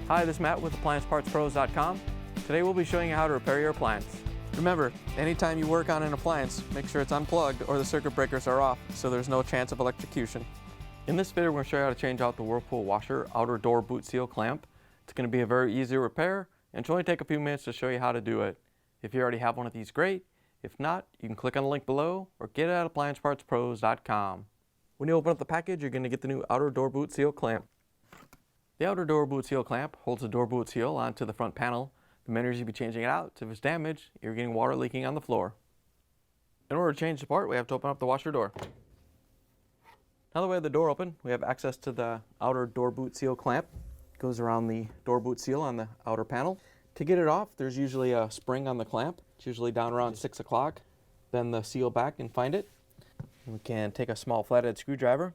Hi, this is Matt with AppliancePartsPros.com. Today we'll be showing you how to repair your appliance. Remember, anytime you work on an appliance, make sure it's unplugged or the circuit breakers are off so there's no chance of electrocution. In this video, we're going to show you how to change out the Whirlpool washer outer door boot seal clamp. It's going to be a very easy repair and it'll only take a few minutes to show you how to do it. If you already have one of these, great. If not, you can click on the link below or get it at AppliancePartsPros.com. When you open up the package, you're going to get the new outer door boot seal clamp. The outer door boot seal clamp holds the door boot seal onto the front panel. The main reason you'll be changing it out is if it's damaged, you're getting water leaking on the floor. In order to change the part, we have to open up the washer door. Now that we have the door open, we have access to the outer door boot seal clamp. It goes around the door boot seal on the outer panel. To get it off, there's usually a spring on the clamp. It's usually down around 6 o'clock. Bend the seal back and find it. And we can take a small flathead screwdriver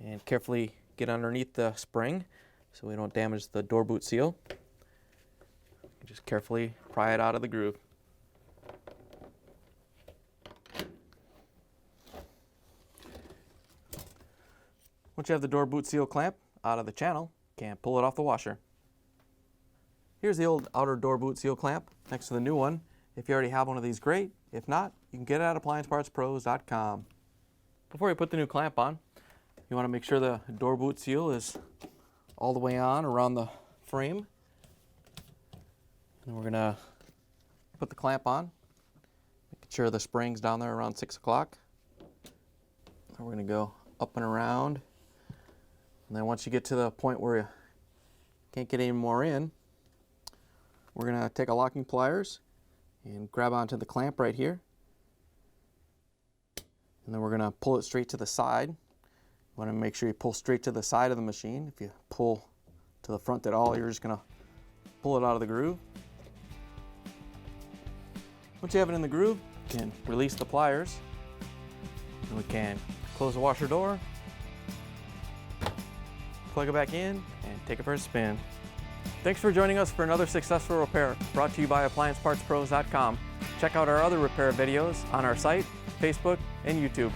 and carefully get underneath the spring so we don't damage the door boot seal. Just carefully pry it out of the groove. Once you have the door boot seal clamp out of the channel, you can pull it off the washer. Here's the old outer door boot seal clamp next to the new one. If you already have one of these, great. If not, you can get it at AppliancePartsPros.com. Before you put the new clamp on, you want to make sure the door boot seal is all the way on around the frame. And we're going to put the clamp on, making sure the spring's down there around 6 o'clock. We're going to go up and around. And then once you get to the point where you can't get any more in, we're going to take a locking pliers and grab onto the clamp right here. And then we're going to pull it straight to the side. You want to make sure you pull straight to the side of the machine. If you pull to the front at all, you're just going to pull it out of the groove. Once you have it in the groove, you can release the pliers. And we can close the washer door, plug it back in, and take it for a spin. Thanks for joining us for another successful repair brought to you by AppliancePartsPros.com. Check out our other repair videos on our site, Facebook, and YouTube.